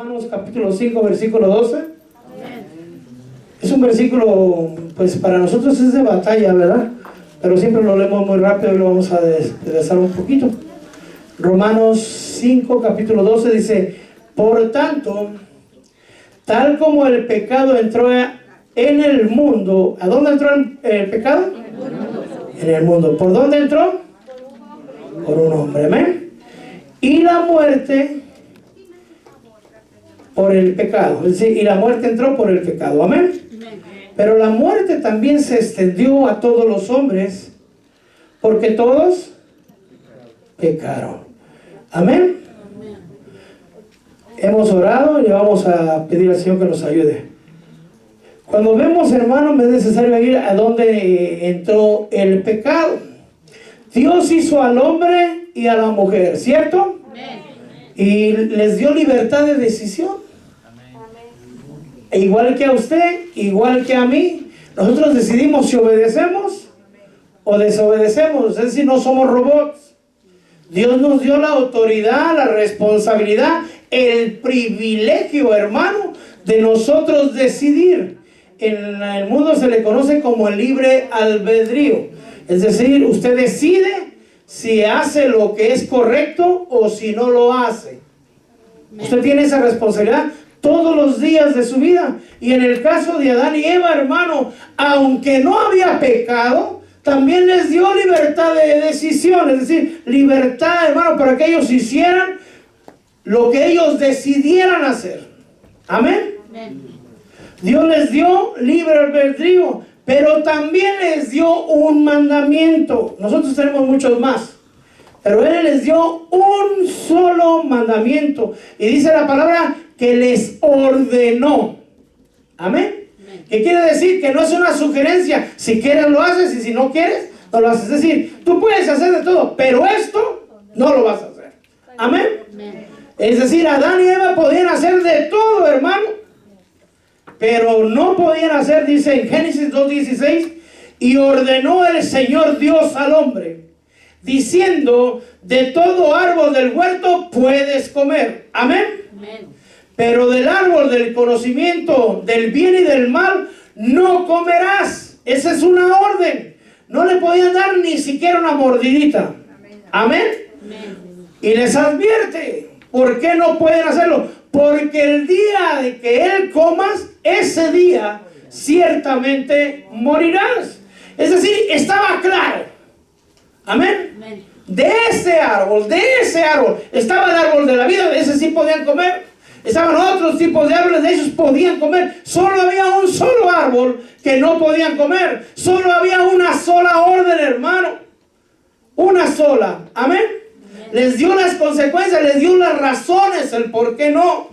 Romanos capítulo 5, versículo 12. Es un versículo, pues para nosotros es de batalla, ¿verdad? Pero siempre lo leemos muy rápido y lo vamos a desplazar un poquito. Romanos 5, capítulo 12 dice: por tanto, tal como el pecado entró en el mundo. ¿A dónde entró el pecado? En el mundo. ¿Por dónde entró? Por un hombre, amén. Y la muerte por el pecado. Es decir, y la muerte entró por el pecado, amén. Pero la muerte también se extendió a todos los hombres, porque todos pecaron, amén. Hemos orado y le vamos a pedir al Señor que nos ayude. Cuando vemos, hermanos, es necesario ir a donde entró el pecado. Dios hizo al hombre y a la mujer, ¿cierto? Y les dio libertad de decisión. Igual que a usted, igual que a mí, nosotros decidimos si obedecemos o desobedecemos. Es decir, no somos robots. Dios nos dio la autoridad, la responsabilidad, el privilegio, hermano, de nosotros decidir. En el mundo se le conoce como el libre albedrío. Es decir, usted decide si hace lo que es correcto o si no lo hace. Usted tiene esa responsabilidad todos los días de su vida. Y en el caso de Adán y Eva, hermano, aunque no había pecado, también les dio libertad de decisión. Es decir, libertad, hermano, para que ellos hicieran lo que ellos decidieran hacer. Amén. Dios les dio libre albedrío, pero también les dio un mandamiento. Nosotros tenemos muchos más, pero Él les dio un solo mandamiento. Y dice la palabra que les ordenó. Amén. ¿Qué quiere decir? Que no es una sugerencia. Si quieres lo haces y si no quieres no lo haces. Es decir, tú puedes hacer de todo, pero esto no lo vas a hacer. Amén. Es decir, Adán y Eva podían hacer de todo, hermano, pero no podían hacer, dice en Génesis 2:16, y ordenó el Señor Dios al hombre, diciendo: de todo árbol del huerto puedes comer. Amén. Pero del árbol del conocimiento del bien y del mal no comerás. Esa es una orden. No le podían dar ni siquiera una mordidita. Amén. Y les advierte: ¿por qué no pueden hacerlo? Porque el día de que él comas, ese día ciertamente morirás. Es decir, estaba claro. Amén. De ese árbol estaba el árbol de la vida, de ese sí podían comer. Estaban otros tipos de árboles, de ellos podían comer. Solo había un solo árbol que no podían comer. Solo había una sola orden, hermano. Una sola. Amén. Les dio las consecuencias, les dio las razones, el por qué no.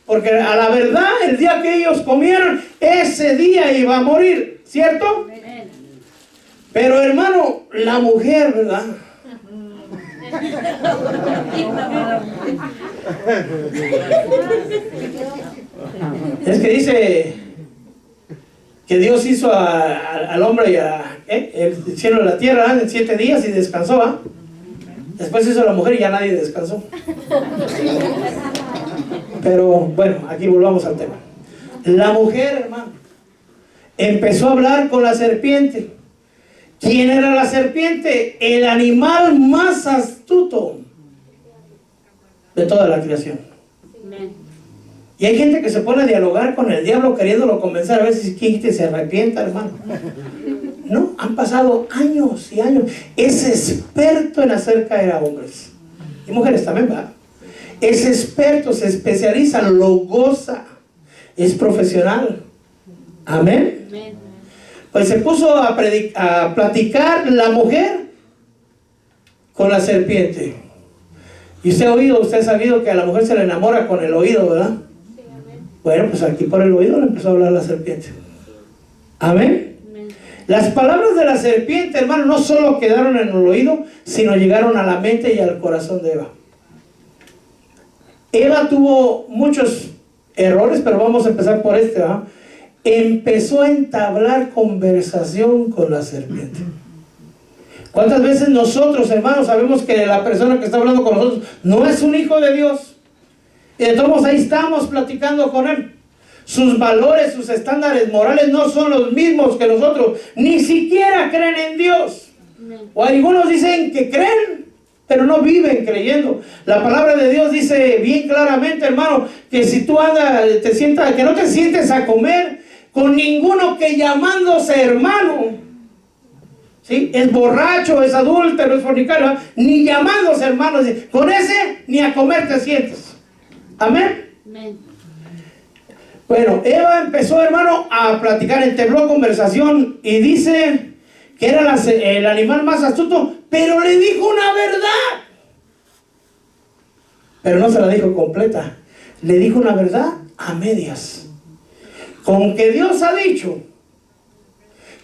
Porque a la verdad, el día que ellos comieron, ese día iba a morir, ¿cierto? Pero hermano, la mujer, ¿verdad? Es que dice que Dios hizo al hombre y el cielo y la tierra en 7 días y descansó, ¿ah? Después hizo la mujer y ya nadie descansó. Pero bueno, aquí volvamos al tema. La mujer, hermano, empezó a hablar con la serpiente. ¿Quién era la serpiente? El animal más astuto de toda la creación. Y hay gente que se pone a dialogar con el diablo queriéndolo convencer a ver si se arrepienta, hermano. No, han pasado años y años. Es experto en hacer caer a hombres y mujeres también, ¿verdad? Es experto, se especializa, lo goza, es profesional. Amén. Pues se puso a platicar la mujer con la serpiente. Y usted ha sabido que a la mujer se le enamora con el oído, ¿verdad? Sí, amén. Bueno, pues aquí por el oído le empezó a hablar la serpiente. Amén. Las palabras de la serpiente, hermano, no solo quedaron en el oído, sino llegaron a la mente y al corazón de Eva. Eva tuvo muchos errores, pero vamos a empezar por este, ¿verdad? Empezó a entablar conversación con la serpiente. ¿Cuántas veces nosotros, hermanos, sabemos que la persona que está hablando con nosotros no es un hijo de Dios? Y de todos modos ahí estamos platicando con él. Sus valores, sus estándares morales no son los mismos que nosotros. Ni siquiera creen en Dios. O algunos dicen que creen, pero no viven creyendo. La palabra de Dios dice bien claramente, hermano, que si tú andas, que no te sientes a comer con ninguno que llamándose hermano, ¿sí? Es borracho, es adúltero, es fornicario, ¿no? Ni llamándose hermano, con ese ni a comer te sientes. Amén. Amén. Bueno, Eva empezó, hermano, a platicar, entabló conversación y dice que era el animal más astuto, pero le dijo una verdad. Pero no se la dijo completa, le dijo una verdad a medias. Con que Dios ha dicho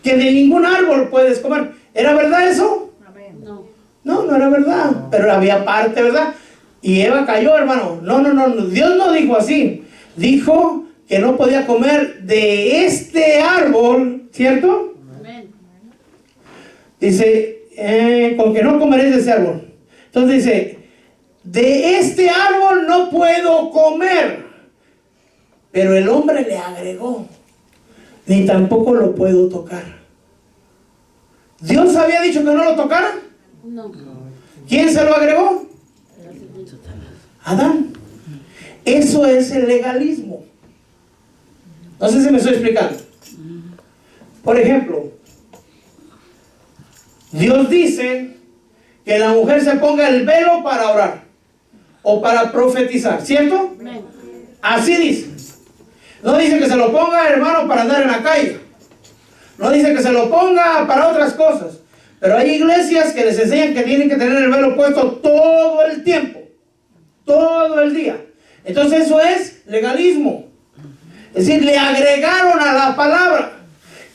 que de ningún árbol puedes comer. ¿Era verdad eso? No. No, no era verdad, pero había parte, ¿verdad? Y Eva cayó, hermano. No, Dios no dijo así. Dijo que no podía comer de este árbol, ¿cierto? Amén. Dice, con que no comeréis de ese árbol. Entonces dice, de este árbol no puedo comer. Pero el hombre le agregó, ni tampoco lo puedo tocar. ¿Dios había dicho que no lo tocara? No. ¿Quién se lo agregó? Adán. Eso es el legalismo. No sé si me estoy explicando. Por ejemplo, Dios dice que la mujer se ponga el velo para orar o para profetizar, ¿cierto? Amén. Así dice. No dice que se lo ponga, hermano, para andar en la calle. No dice que se lo ponga para otras cosas. Pero hay iglesias que les enseñan que tienen que tener el velo puesto todo el tiempo, todo el día. Entonces eso es legalismo. Es decir, le agregaron a la palabra.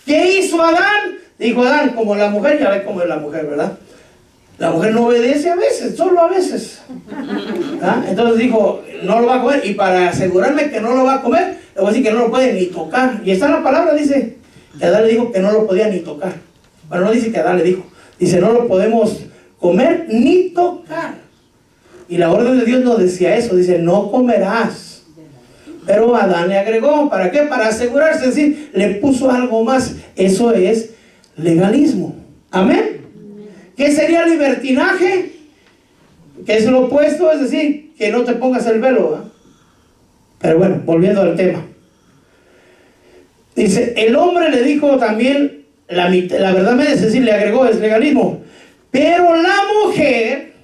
¿Qué hizo Adán? Dijo Adán, como la mujer, ya ve cómo es la mujer, ¿verdad? La mujer no obedece a veces, solo a veces. ¿Ah? Entonces dijo, no lo va a comer. Y para asegurarme que no lo va a comer, le voy a decir que no lo puede ni tocar. Y está en la palabra, dice, que Adán le dijo que no lo podía ni tocar. Bueno, no dice que Adán le dijo. Dice, no lo podemos comer ni tocar. Y la orden de Dios no decía eso, dice, no comerás. Pero Adán le agregó, ¿para qué? Para asegurarse, es decir, le puso algo más. Eso es legalismo. Amén. ¿Qué sería libertinaje? Que es lo opuesto, es decir, que no te pongas el velo, ¿eh? Pero bueno, volviendo al tema. Dice, el hombre le dijo también, la verdad es decir, le agregó, es legalismo. Pero la mujer,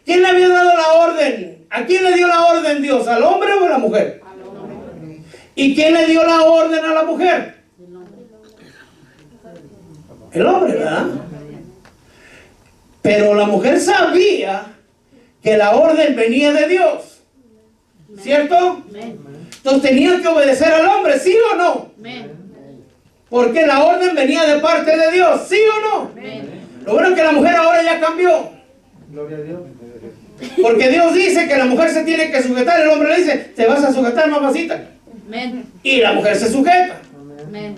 ¿quién le había dado la orden? ¿A quién le dio la orden Dios? ¿Al hombre o a la mujer? Al hombre. ¿Y quién le dio la orden a la mujer? El hombre. El hombre, ¿verdad? Pero la mujer sabía que la orden venía de Dios, ¿cierto? Amén. Entonces tenía que obedecer al hombre, ¿sí o no? Amén. Porque la orden venía de parte de Dios, ¿sí o no? Amén. Lo bueno es que la mujer ahora ya cambió. Gloria a Dios. Porque Dios dice que la mujer se tiene que sujetar. El hombre le dice, te vas a sujetar, mamacita. Amén. Y la mujer se sujeta. Amén.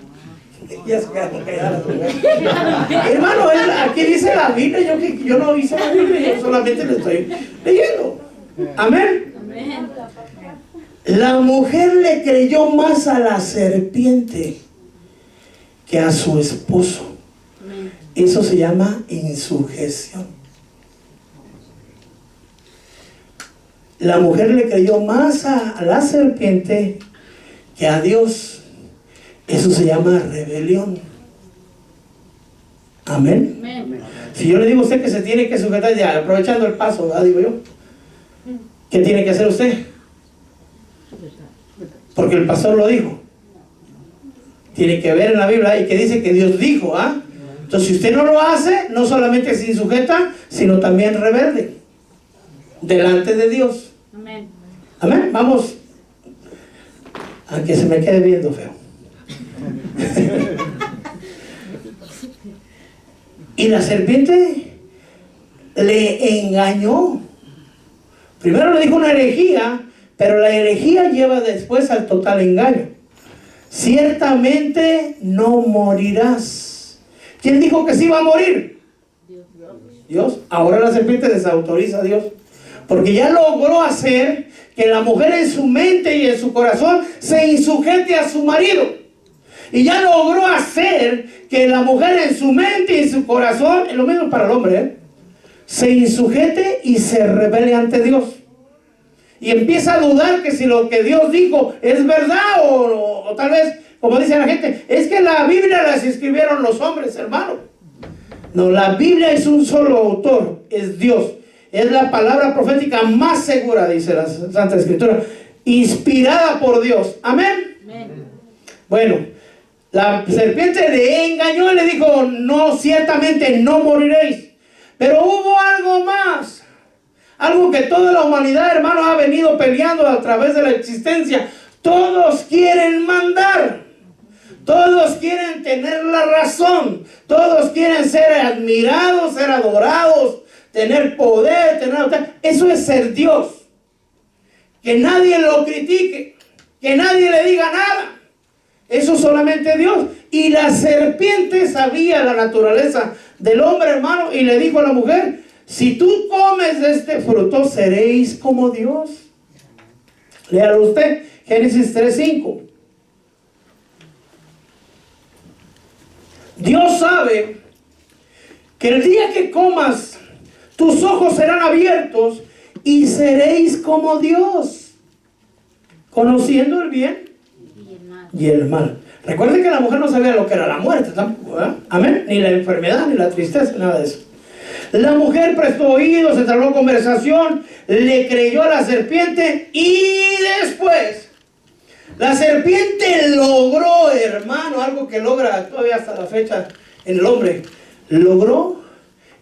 Ya se quedaron calladas las mujeres. Hermano, aquí dice la Biblia. Yo no hice la Biblia, yo solamente le estoy leyendo. Amén. Amén. La mujer le creyó más a la serpiente que a su esposo. Amén. Eso se llama insujeción. La mujer le creyó más a la serpiente que a Dios. Eso se llama rebelión. Amén. Amén. Si yo le digo a usted que se tiene que sujetar, ya aprovechando el paso, ¿verdad? Digo yo, ¿qué tiene que hacer usted? Porque el pastor lo dijo. Tiene que ver en la Biblia y que dice que Dios dijo, ¿ah? Entonces, si usted no lo hace, no solamente se insujeta, sino también rebelde delante de Dios. Amén. Amén. Vamos a que se me quede viendo feo. Y la serpiente le engañó. Primero le dijo una herejía, pero la herejía lleva después al total engaño. Ciertamente no morirás. ¿Quién dijo que sí iba a morir? Dios. Dios. Ahora la serpiente desautoriza a Dios. Porque ya logró hacer que la mujer en su mente y en su corazón se insujete a su marido. Y ya logró hacer que la mujer en su mente y en su corazón, es lo mismo para el hombre, se insujete y se rebele ante Dios. Y empieza a dudar que si lo que Dios dijo es verdad o tal vez, como dice la gente, es que la Biblia las escribieron los hombres, hermano. No, la Biblia es un solo autor, es Dios. Es la palabra profética más segura, dice la Santa Escritura, inspirada por Dios. Amén. Amén. Bueno, la serpiente le engañó y le dijo, no, ciertamente no moriréis. Pero hubo algo más. Algo que toda la humanidad, hermanos, ha venido peleando a través de la existencia. Todos quieren mandar. Todos quieren tener la razón. Todos quieren ser admirados, ser adorados, tener poder, eso es ser Dios. Que nadie lo critique, que nadie le diga nada. Eso solamente Dios. Y la serpiente sabía la naturaleza del hombre, hermano, y le dijo a la mujer, si tú comes de este fruto, seréis como Dios. Léalo usted, Génesis 3:5. Dios sabe que el día que comas, tus ojos serán abiertos y seréis como Dios, conociendo el bien y el mal. Recuerden que la mujer no sabía lo que era la muerte tampoco, ¿verdad? Amén. Ni la enfermedad, ni la tristeza, nada de eso. La mujer prestó oídos, se entabló conversación, le creyó a la serpiente y después la serpiente logró, hermano, algo que logra todavía hasta la fecha en el hombre. Logró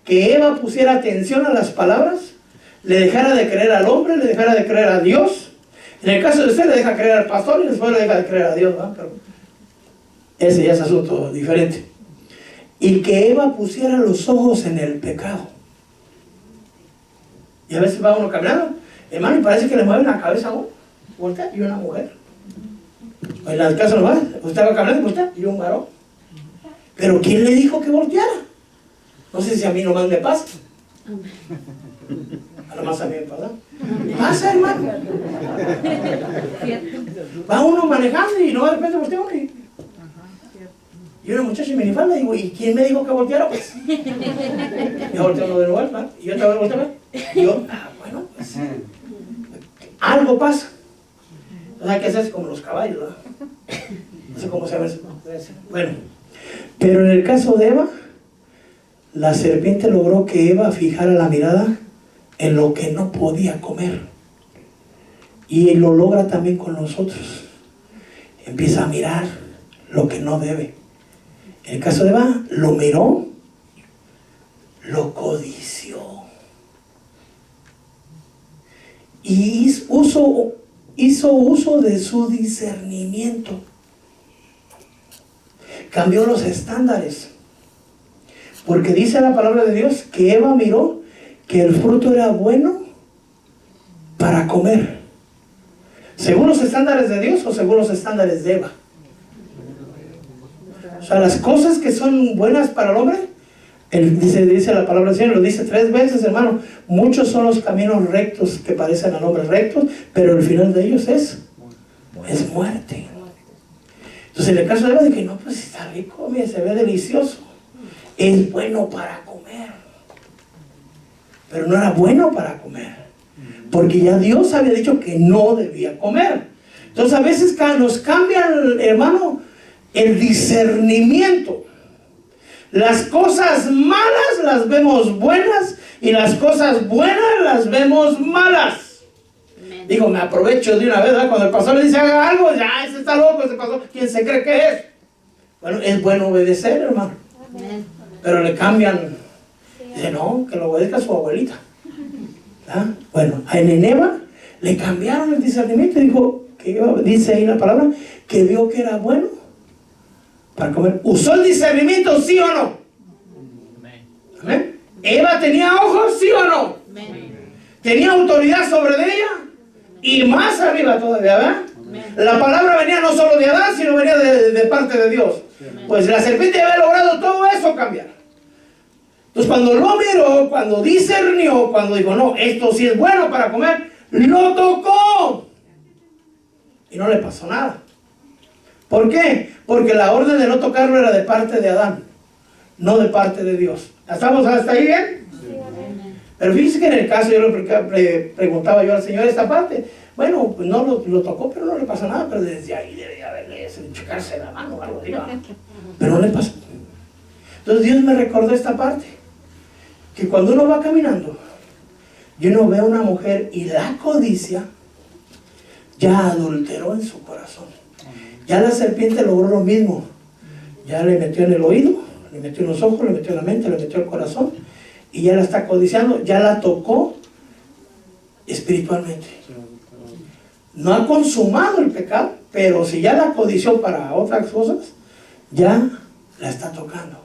que Eva pusiera atención a las palabras, le dejara de creer al hombre, le dejara de creer a Dios. En el caso de usted le deja creer al pastor y después le deja de creer a Dios, ¿no? Pero ese ya es asunto diferente. Y que Eva pusiera los ojos en el pecado. Y a veces va uno caminando, hermano, y parece que le mueve la cabeza a uno, voltea, y una mujer. En la casa no va, usted va caminando, voltea, y un varón. Pero ¿quién le dijo que volteara? No sé si a mí nomás me pasa. A lo más a mí me pasa. Pasa, hermano. Va uno manejando y no de repente voltea uno y una muchacha en minifalda, digo, ¿y quién me dijo que volteara? Pues yo volteo uno de lugar, ¿no? Y yo otra vez volteo, y yo, bueno, pues algo pasa. O sea, hay que hacerse como los caballos, ¿verdad? No sé cómo se llama eso. Bueno, pero en el caso de Eva, la serpiente logró que Eva fijara la mirada en lo que no podía comer. Y lo logra también con nosotros. Empieza a mirar lo que no debe. En el caso de Eva, lo miró, lo codició. Y hizo uso de su discernimiento. Cambió los estándares. Porque dice la palabra de Dios que Eva miró que el fruto era bueno para comer. ¿Según los estándares de Dios o según los estándares de Eva? O sea, las cosas que son buenas para el hombre, dice la palabra del Señor, lo dice 3 veces, hermano. Muchos son los caminos rectos que parecen al hombre rectos, pero el final de ellos es muerte. Entonces, en el caso de Eva, dije, no, pues está rico, mira, se ve delicioso. Es bueno para comer. Pero no era bueno para comer. Porque ya Dios había dicho que no debía comer. Entonces, a veces nos cambian, hermano, el discernimiento. Las cosas malas las vemos buenas y las cosas buenas las vemos malas. Amén. Digo, me aprovecho de una vez, ¿verdad? Cuando el pastor le dice haga algo, ya, ese está loco, ese pastor, ¿quién se cree que es? Bueno, es bueno obedecer, hermano. Amén. Pero le cambian. Dice, no, que lo obedezca a su abuelita. ¿Ah? Bueno, a Eva le cambiaron el discernimiento y dijo, que dice ahí la palabra, que vio que era bueno para comer. ¿Usó el discernimiento, sí o no? ¿Amén? ¿Eva tenía ojos, sí o no? Amén. ¿Tenía autoridad sobre ella? Y más arriba todavía, ¿verdad? Amén. La palabra venía no solo de Adán, sino venía de parte de Dios. Amén. Pues la serpiente había logrado todo eso cambiar. Entonces cuando lo miró, cuando discernió, cuando dijo, no, esto sí es bueno para comer, lo tocó. Y no le pasó nada. ¿Por qué? Porque la orden de no tocarlo era de parte de Adán, no de parte de Dios. ¿Estamos hasta ahí bien? Pero fíjense que en el caso, yo le preguntaba yo al Señor esta parte. Bueno, pues no lo tocó, pero no le pasó nada. Pero desde ahí debería haberle checarse la mano o algo así. Pero no le pasó. Entonces Dios me recordó esta parte. Que cuando uno va caminando, y uno ve a una mujer y la codicia, ya adulteró en su corazón. Ya la serpiente logró lo mismo. Ya le metió en el oído, le metió en los ojos, le metió en la mente, le metió en el corazón. Y ya la está codiciando, ya la tocó espiritualmente. No ha consumado el pecado, pero si ya la codició para otras cosas, ya la está tocando.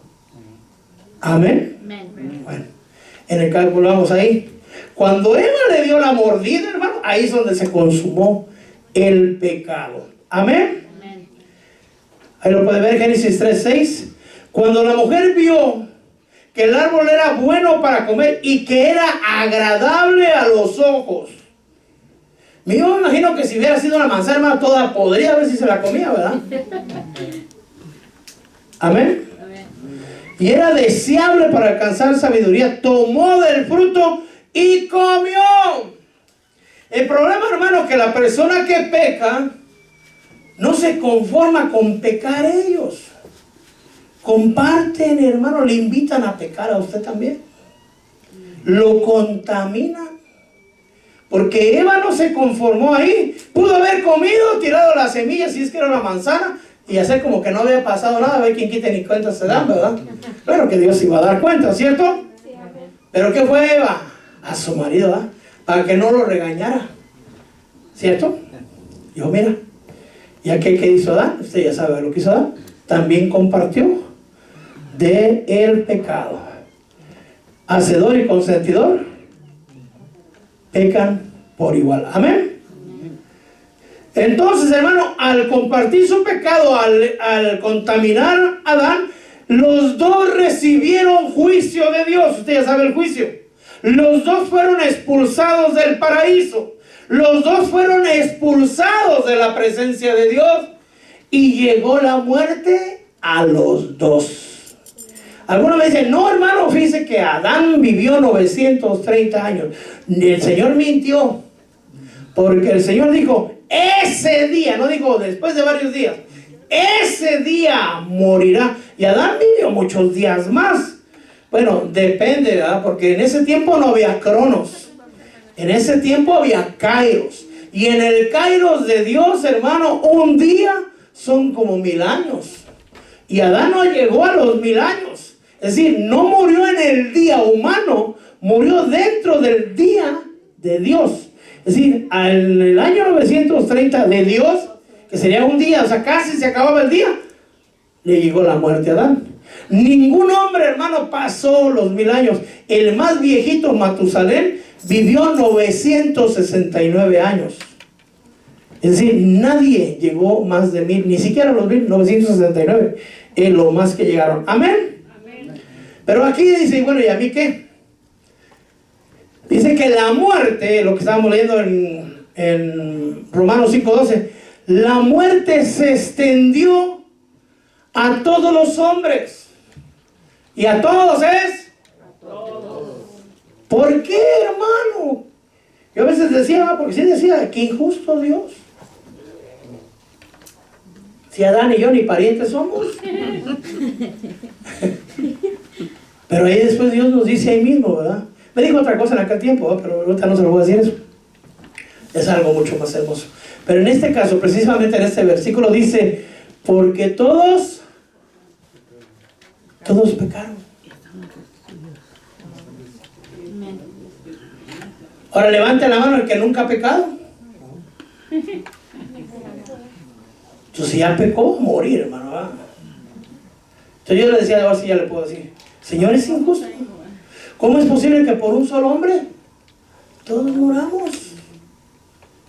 Amén. Bueno, en el caso, volvamos ahí. Cuando Eva le dio la mordida, hermano, ahí es donde se consumó el pecado. Amén. Ahí lo puede ver, Génesis 3:6. Cuando la mujer vio que el árbol era bueno para comer y que era agradable a los ojos. Yo me imagino que si hubiera sido una manzana, hermano, toda podría ver si se la comía, ¿verdad? Amén. Y era deseable para alcanzar sabiduría. Tomó del fruto y comió. El problema, hermano, es que la persona que peca no se conforma con pecar ellos. Comparten, hermano, le invitan a pecar a usted también. Lo contaminan. Porque Eva no se conformó ahí. Pudo haber comido, tirado las semillas, si es que era una manzana, y hacer como que no había pasado nada. A ver quién quita ni cuenta se dan, ¿verdad? Claro que Dios iba a dar cuenta, ¿cierto? Pero ¿qué fue Eva? A su marido, ¿verdad? Para que no lo regañara, ¿cierto? Dijo, mira, ¿y qué hizo Adán? Usted ya sabe lo que hizo Adán. También compartió del pecado. Hacedor y consentidor pecan por igual. Amén. Entonces, hermano, al compartir su pecado, al contaminar a Adán, los dos recibieron juicio de Dios. Usted ya sabe el juicio. Los dos fueron expulsados del paraíso. Los dos fueron expulsados de la presencia de Dios. Y llegó la muerte a los dos. Algunos me dicen, no, hermano, fíjese que Adán vivió 930 años. El Señor mintió. Porque el Señor dijo, ese día, no dijo después de varios días, ese día morirá. Y Adán vivió muchos días más. Bueno, depende, ¿verdad? Porque en ese tiempo no había cronos. En ese tiempo había kairos. Y en el kairos de Dios, hermano, un día son como 1000 años. Y Adán no llegó a los 1000 años. Es decir, no murió en el día humano, murió dentro del día de Dios. Es decir, en el año 930 de Dios, que sería un día, o sea, casi se acababa el día, le llegó la muerte a Adán. Ningún hombre, hermano, pasó los 1000 años. El más viejito, Matusalén, vivió 969 años. Es decir, nadie llegó más de 1000, ni siquiera los 1969, es lo más que llegaron. Amén. Pero aquí dice, bueno, ¿y a mí qué? Dice que la muerte, lo que estábamos leyendo en Romanos 5:12, la muerte se extendió a todos los hombres. ¿Y a todos es? A todos. ¿Por qué, hermano? Yo a veces decía, porque sí decía, qué injusto Dios. Si Adán y yo ni parientes somos. Pero ahí después Dios nos dice ahí mismo, ¿verdad? Me dijo otra cosa en aquel tiempo, ¿verdad? Pero ahorita no se lo voy a decir eso. Es algo mucho más hermoso. Pero en este caso, precisamente en este versículo dice, porque todos pecaron. Ahora levante la mano el que nunca ha pecado. Entonces si ya pecó, morir, hermano, ¿verdad? Entonces yo le decía, ahora sí ya le puedo decir, Señor, es injusto. ¿Cómo es posible que por un solo hombre todos muramos?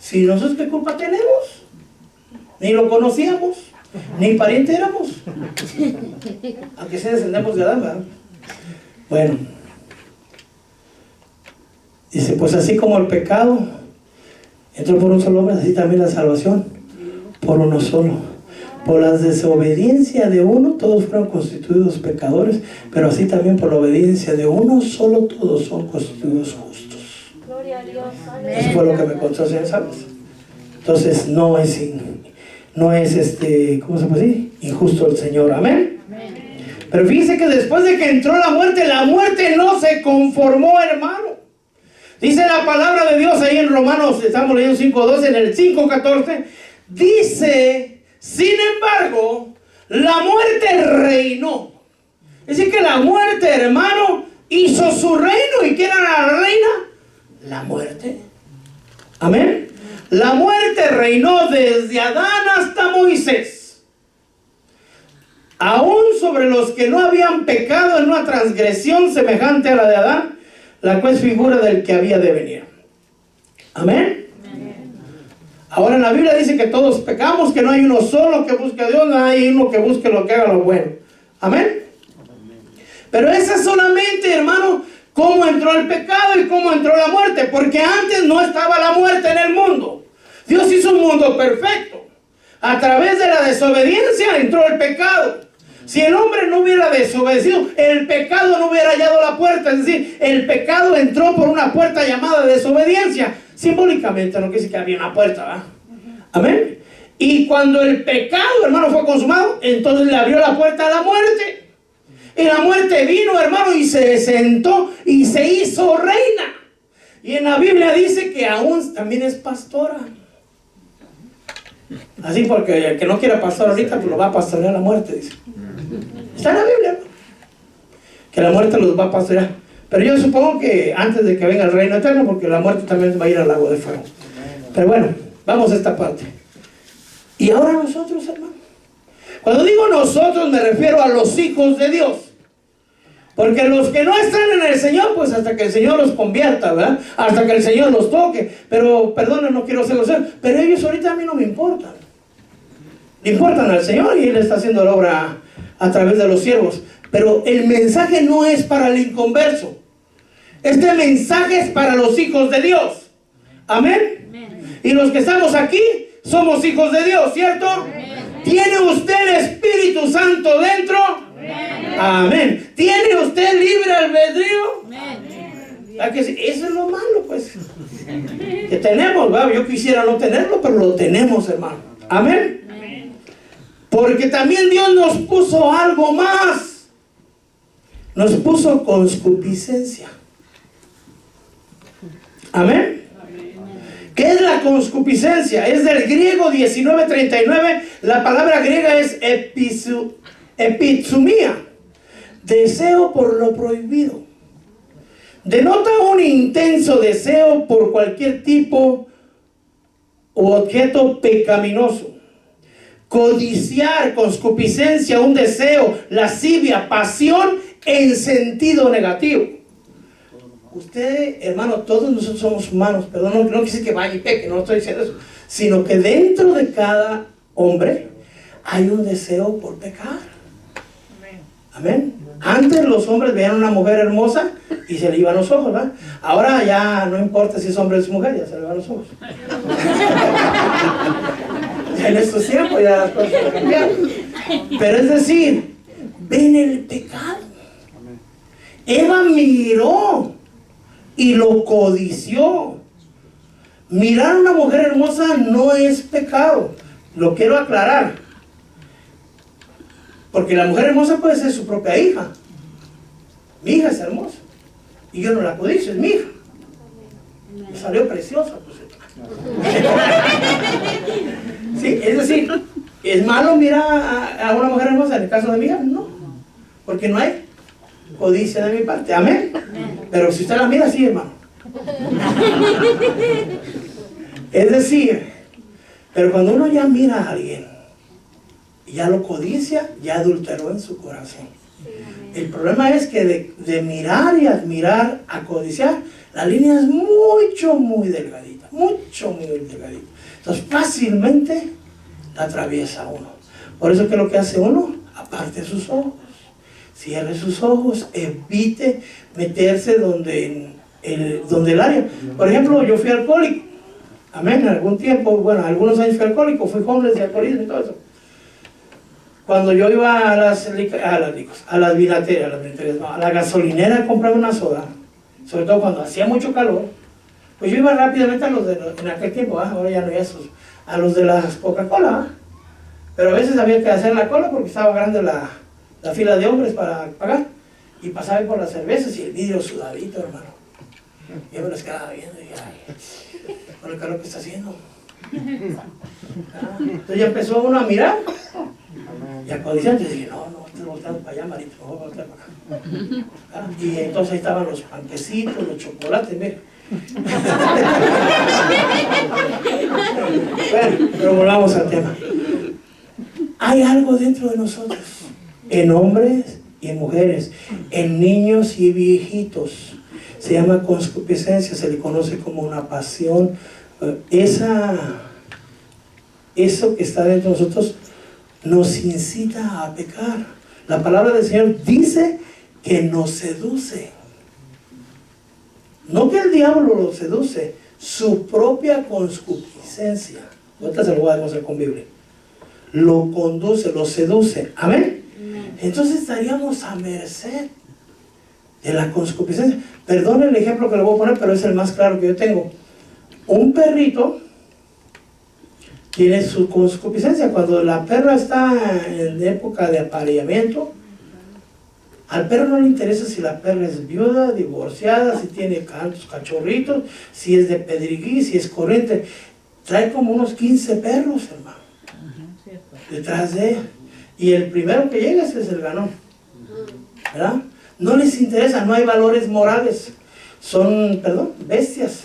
Si nosotros qué culpa tenemos, ni lo conocíamos, ni pariente éramos, aunque sea descendemos de Adán, ¿verdad? Bueno, dice, pues así como el pecado entró por un solo hombre, así también la salvación por uno solo. Por la desobediencia de uno, todos fueron constituidos pecadores, pero así también por la obediencia de uno solo, todos son constituidos justos. Gloria a Dios. Eso fue lo que me contó el Señor, ¿sabes? Entonces no es ¿cómo se puede decir? Injusto el Señor, amén. Pero fíjense que después de que entró la muerte no se conformó, hermano. Dice la palabra de Dios ahí en Romanos, estamos leyendo 5:12, en el 5:14, dice, sin embargo, la muerte reinó. Es decir, que la muerte, hermano, hizo su reino. ¿Y quién era la reina? La muerte. Amén. La muerte reinó desde Adán hasta Moisés, aún sobre los que no habían pecado en una transgresión semejante a la de Adán, la cual es figura del que había de venir. Amén. Ahora en la Biblia dice que todos pecamos, que no hay uno solo que busque a Dios, no hay uno que busque lo que haga lo bueno. Amén. Pero esa es solamente, hermano, cómo entró el pecado y cómo entró la muerte, porque antes no estaba la muerte en el mundo. Dios hizo un mundo perfecto. A través de la desobediencia entró el pecado. Si el hombre no hubiera desobedecido, el pecado no hubiera hallado la puerta. Es decir, el pecado entró por una puerta llamada desobediencia. Simbólicamente no quiere decir que había una puerta, ¿verdad? Amén. Y cuando el pecado, hermano, fue consumado, entonces le abrió la puerta a la muerte. Y la muerte vino, hermano, y se sentó y se hizo reina. Y en la Biblia dice que aún también es pastora. Así porque el que no quiera pastor ahorita, pues lo va a pastorear la muerte, dice. Está en la Biblia, ¿no? Que la muerte los va a pastorear. Pero yo supongo que antes de que venga el reino eterno, porque la muerte también va a ir al lago de fuego. Pero bueno, vamos a esta parte. Y ahora nosotros, hermano. Cuando digo nosotros me refiero a los hijos de Dios. Porque los que no están en el Señor, pues hasta que el Señor los convierta, ¿verdad? Hasta que el Señor los toque. Pero, perdón, no quiero ser grosero, pero ellos ahorita a mí no me importan. Le importan al Señor y Él está haciendo la obra a través de los siervos. Pero el mensaje no es para el inconverso. Este mensaje es para los hijos de Dios. Amén. Y los que estamos aquí somos hijos de Dios, ¿cierto? ¿Tiene usted el Espíritu Santo dentro? Amén. ¿Tiene usted libre albedrío? Eso es lo malo, pues. Que tenemos, ¿va? Yo quisiera no tenerlo, pero lo tenemos, hermano. Amén. Porque también Dios nos puso algo más. Nos puso concupiscencia. Amén. ¿Qué es la concupiscencia? Es del griego 1939. La palabra griega es epizumía. Deseo por lo prohibido. Denota un intenso deseo por cualquier tipo o objeto pecaminoso. Codiciar, concupiscencia, un deseo, lascivia, pasión en sentido negativo. Usted, hermano, todos nosotros somos humanos, perdón, no quiere decir que vaya y peque, no estoy diciendo eso, sino que dentro de cada hombre hay un deseo por pecar. Amén. Antes los hombres veían a una mujer hermosa y se le iban los ojos, ¿verdad? Ahora ya no importa si es hombre o es mujer, ya se le van los ojos. Ya en estos tiempos ya las cosas han cambiado. Pero es decir, ven el pecado. Eva miró y lo codició. Mirar a una mujer hermosa no es pecado. Lo quiero aclarar. Porque la mujer hermosa puede ser su propia hija. Mi hija es hermosa. Y yo no la codicio, es mi hija. Me salió preciosa, pues. Sí, es decir, ¿es malo mirar a una mujer hermosa en el caso de mi hija? No. Porque no hay codicia de mi parte. Amén. Pero si usted la mira, sí, hermano. Es decir, pero cuando uno ya mira a alguien y ya lo codicia, ya adulteró en su corazón. El problema es que de mirar y admirar a codiciar, la línea es muy delgadita, muy delgadita. Entonces fácilmente la atraviesa uno. Por eso que lo que hace uno, aparte sus ojos. Cierre sus ojos, evite meterse donde el área. Por ejemplo, yo fui alcohólico. Amén, en algún tiempo, bueno, algunos años fui alcohólico, fui homeless de alcoholismo y todo eso. Cuando yo iba a las vinateras, no, a la gasolinera a comprar una soda, sobre todo cuando hacía mucho calor, pues yo iba rápidamente a en aquel tiempo, ahora ya no hay esos, a los de las Coca-Cola, pero a veces había que hacer la cola porque estaba grande la fila de hombres para pagar, y pasaba por las cervezas y el vidrio sudadito, hermano. Yo me los quedaba viendo y dije, ay, con el calor que está haciendo. Entonces ya empezó uno a mirar, y a codiciar, yo dije, no, estoy volteando para allá, Marito, no voy a voltear para acá. Y entonces ahí estaban los panquecitos, los chocolates, mire. Bueno, pero volvamos al tema. Hay algo dentro de nosotros, en hombres y en mujeres, en niños y viejitos. Se llama concupiscencia, se le conoce como una pasión. Eso que está dentro de nosotros nos incita a pecar. La palabra del Señor dice que nos seduce. No que el diablo lo seduce, su propia concupiscencia. Ahorita se lo voy a demostrar con Biblia. Lo conduce, lo seduce. Amén. Entonces estaríamos a merced de la concupiscencia. Perdone el ejemplo que le voy a poner, pero es el más claro que yo tengo. Un perrito tiene su concupiscencia. Cuando la perra está en época de apareamiento, al perro no le interesa si la perra es viuda, divorciada, si tiene cachorritos, si es de pedreguí, si es corriente. Trae como unos 15 perros, hermano, detrás de él. Y el primero que llega es el ganón, ¿verdad? No les interesa, no hay valores morales. Son, bestias.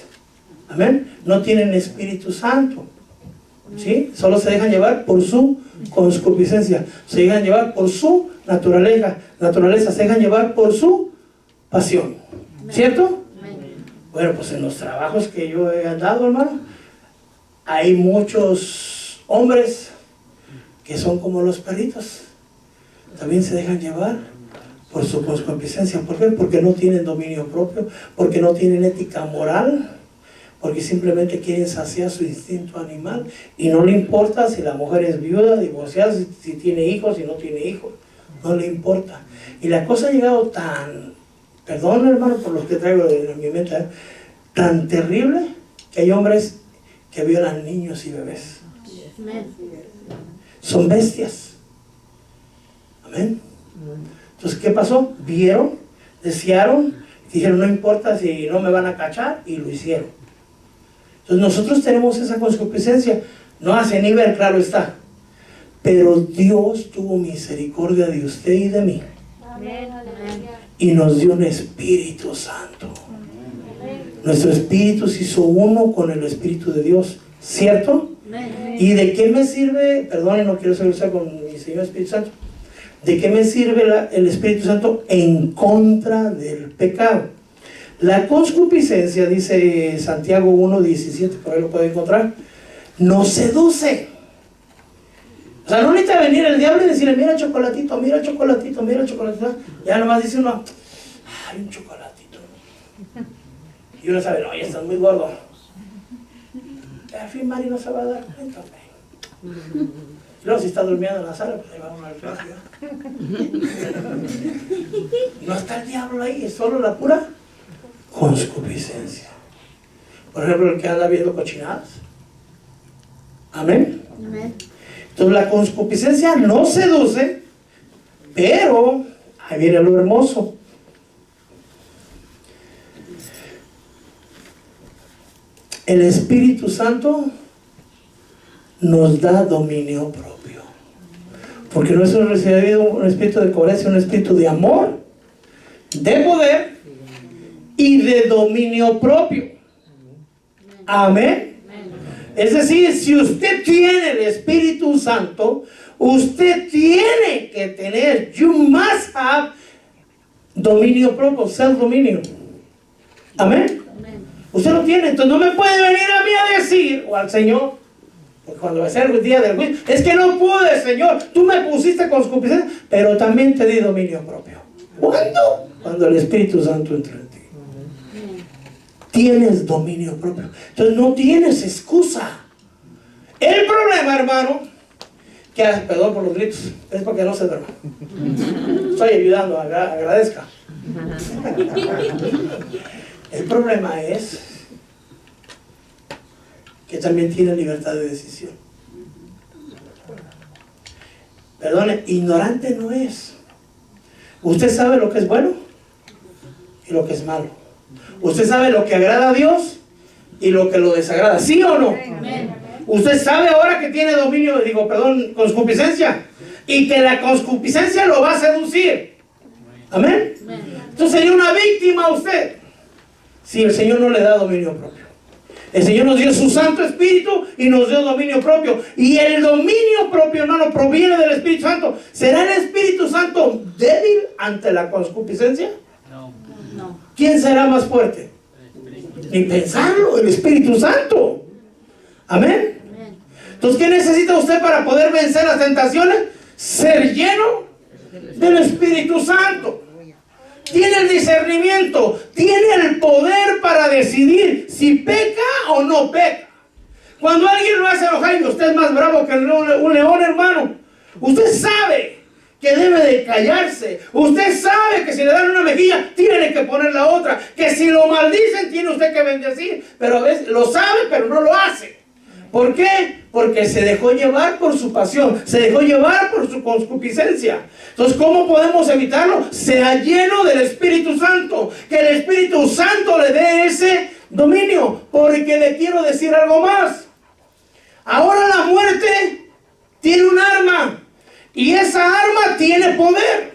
Amén. No tienen Espíritu Santo. ¿Sí? Solo se dejan llevar por su concupiscencia. Se dejan llevar por su naturaleza. Se dejan llevar por su pasión. ¿Cierto? Bueno, pues en los trabajos que yo he andado, hermano, hay muchos hombres que son como los perritos. También se dejan llevar por su concupiscencia. ¿Por qué? Porque no tienen dominio propio, porque no tienen ética moral, porque simplemente quieren saciar su instinto animal y no le importa si la mujer es viuda, divorciada, si tiene hijos, si no tiene hijos, no le importa. Y la cosa ha llegado tan, perdón hermano por lo que traigo en mi mente, tan terrible que hay hombres que violan niños y bebés. Son bestias. Amén. Entonces, ¿qué pasó? Vieron, desearon, dijeron, no importa si no me van a cachar, y lo hicieron. Entonces nosotros tenemos esa concupiscencia, no hace ni ver, claro está, pero Dios tuvo misericordia de usted y de mí. Amén. Y nos dio un Espíritu Santo. Nuestro espíritu se hizo uno con el Espíritu de Dios, ¿cierto? Amén. ¿Y de qué me sirve? Perdón, no quiero ser grosero con mi Señor Espíritu Santo. ¿De qué me sirve el Espíritu Santo en contra del pecado? La concupiscencia, dice Santiago 1:17, por ahí lo puede encontrar, nos seduce. O sea, no necesita venir el diablo y decirle, mira chocolatito, mira chocolatito, mira chocolatito. Ya nomás dice uno, hay un chocolatito. Y uno sabe, no, ya estás muy gordo. Al fin Mari no se va a dar cuenta. Luego si está durmiendo en la sala, pues ahí va uno al espacio. No está el diablo ahí, es solo la pura concupiscencia. Por ejemplo, el que anda viendo cochinadas. Amén. Amén. Entonces la concupiscencia no seduce, pero ahí viene lo hermoso. El Espíritu Santo nos da dominio propio. Porque no es recibido un espíritu de coherencia, un espíritu de amor, de poder y de dominio propio. Amén. Es decir, si usted tiene el Espíritu Santo, usted tiene que tener, you must have, dominio propio, self-dominio. Amén. Usted lo tiene, entonces no me puede venir a mí a decir, o al Señor, Porque cuando va a ser el día del juicio, es que no pude, Señor, tú me pusiste concupiscencia, pero también te di dominio propio. ¿Cuándo? Cuando el Espíritu Santo entra en ti. Tienes dominio propio. Entonces no tienes excusa. El problema, hermano, que perdón por los gritos, es porque no se duerma. Estoy ayudando, agradezca. El problema es que también tiene libertad de decisión. Perdone, ignorante no es. Usted sabe lo que es bueno y lo que es malo. Usted sabe lo que agrada a Dios y lo que lo desagrada. ¿Sí o no? Amén. Usted sabe ahora que tiene dominio, concupiscencia, y que la concupiscencia lo va a seducir. Amén. Entonces sería una víctima a usted si el Señor no le da dominio propio. El Señor nos dio su Santo Espíritu y nos dio dominio propio. Y el dominio propio, hermano, proviene del Espíritu Santo. ¿Será el Espíritu Santo débil ante la concupiscencia? No. ¿Quién será más fuerte? Ni pensarlo, el Espíritu Santo. Amén. Entonces, ¿qué necesita usted para poder vencer las tentaciones? Ser lleno del Espíritu Santo. Tiene el discernimiento, tiene el poder para decidir si peca o no peca. Cuando alguien lo hace enojar y usted es más bravo que un león, hermano, usted sabe que debe de callarse. Usted sabe que si le dan una mejilla, tiene que poner la otra. Que si lo maldicen, tiene usted que bendecir. Pero a veces lo sabe, pero no lo hace. ¿Por qué? Porque se dejó llevar por su pasión, se dejó llevar por su concupiscencia. Entonces, ¿cómo podemos evitarlo? Sea lleno del Espíritu Santo. Que el Espíritu Santo le dé ese dominio. Porque le quiero decir algo más. Ahora la muerte tiene un arma. Y esa arma tiene poder.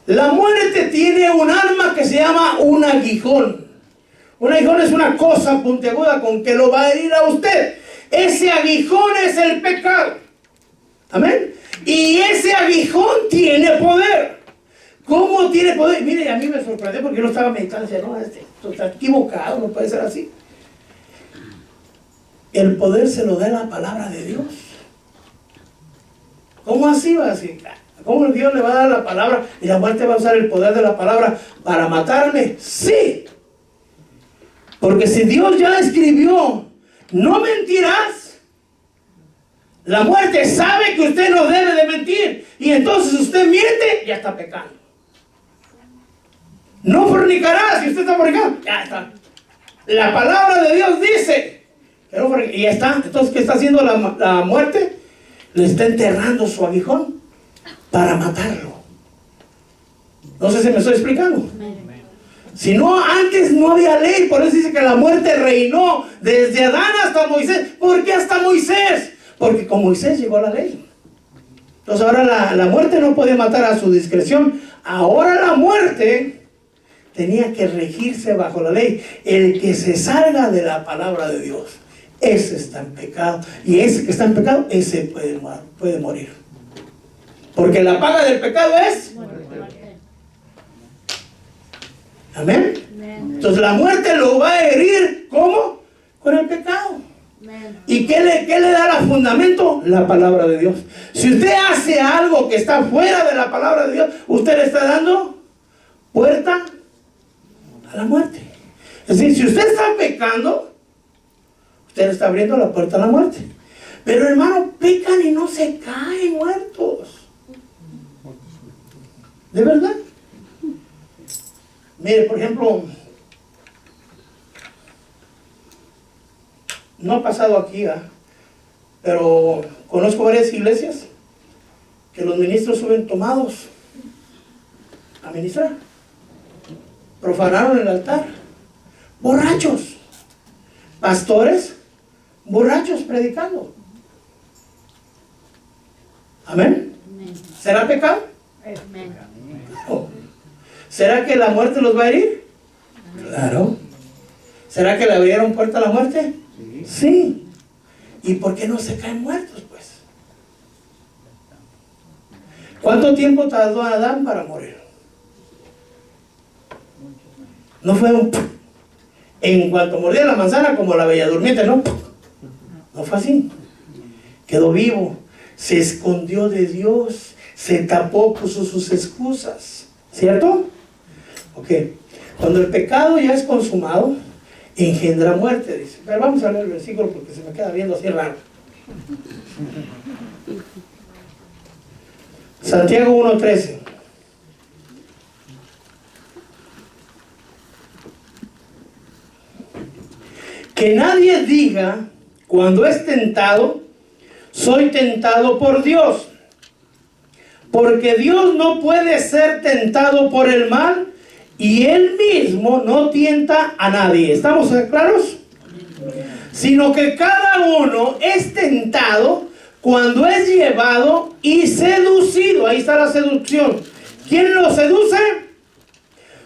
La muerte tiene un arma que se llama un aguijón. Un aguijón es una cosa puntiaguda con que lo va a herir a usted. Ese aguijón es el pecado. Amén. Y ese aguijón tiene poder. ¿Cómo tiene poder? Mire, a mí me sorprendió porque yo no estaba meditando. Decía, no, esto está equivocado, no puede ser así. El poder se lo da la palabra de Dios. ¿Cómo así va a decir? ¿Cómo Dios le va a dar la palabra y la muerte va a usar el poder de la palabra para matarme? Sí. Porque si Dios ya escribió, no mentirás. La muerte sabe que usted no debe de mentir. Y entonces usted miente, ya está pecando. No fornicarás. Si usted está fornicando, ya está. La palabra de Dios dice que no fornicarás. Y ya está. Entonces, ¿qué está haciendo la muerte? Le está enterrando su aguijón para matarlo. No sé si me estoy explicando. Si no, antes no había ley. Por eso dice que la muerte reinó desde Adán hasta Moisés. ¿Por qué hasta Moisés? Porque con Moisés llegó la ley. Entonces ahora la muerte no podía matar a su discreción. Ahora la muerte tenía que regirse bajo la ley. El que se salga de la palabra de Dios, ese está en pecado. Y ese que está en pecado, ese puede morir. Porque la paga del pecado es amén. Entonces la muerte lo va a herir. ¿Cómo? Con el pecado. ¿Y qué le da el fundamento? La palabra de Dios. Si usted hace algo que está fuera de la palabra de Dios, usted le está dando puerta a la muerte. Es decir, si usted está pecando, usted le está abriendo la puerta a la muerte. Pero hermano, pecan y no se caen muertos. ¿De verdad? Mire, por ejemplo, no ha pasado aquí, pero conozco varias iglesias que los ministros suben tomados a ministrar. Profanaron el altar. Borrachos. Pastores borrachos predicando. Amén. ¿Será pecado? No. ¿Será que la muerte los va a herir? Claro. ¿Será que le abrieron puerta a la muerte? Sí. ¿Y por qué no se caen muertos, pues? ¿Cuánto tiempo tardó Adán para morir? No fue un... En cuanto mordía la manzana, como la bella durmiente, ¿no? No fue así. Quedó vivo, se escondió de Dios, se tapó, puso sus excusas. ¿Cierto? Ok. Cuando el pecado ya es consumado, engendra muerte, dice. Pero vamos a leer el versículo porque se me queda viendo así raro. Santiago 1:13. Que nadie diga cuando es tentado, soy tentado por Dios. Porque Dios no puede ser tentado por el mal y Él mismo no tienta a nadie. ¿Estamos claros? Sino que cada uno es tentado cuando es llevado y seducido. Ahí está la seducción. ¿Quién lo seduce?